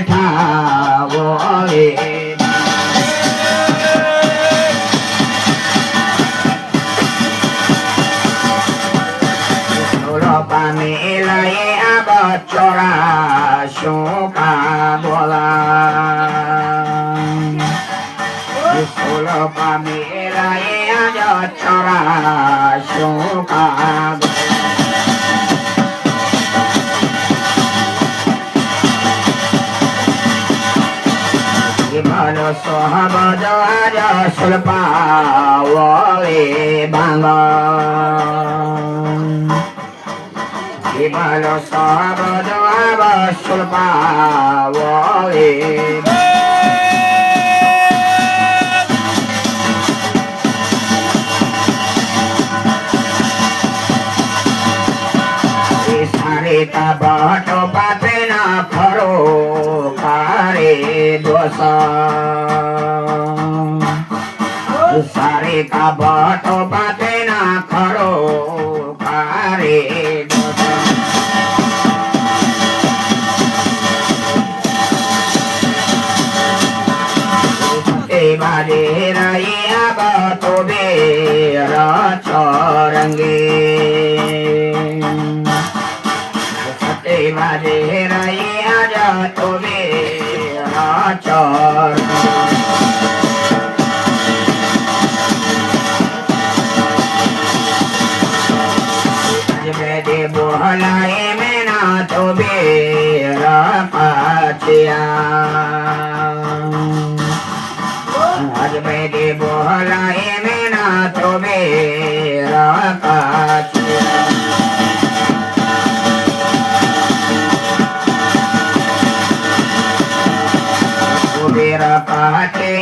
ঠাওরে পানে এলাই আবার চড়া শোকা বলা পানে এলাই আবার চড়া শোকা ভালো সহবদ পাওয়ারে বাংলা ভালো সহবদ পাওয়ারে সারে তা বট পাতে না খরো কারে দোষ সারে কা বট পাতে না খরো কারে দোষ এবারে রাইয়া তবে রঙ্গে বাজে রাইয়া যা তবে আচর বেদে বহলায় মেনা তবে রাপাচিয়া আজ বেদে বহলায় মেনা তবে রাপাচিয়া পাতে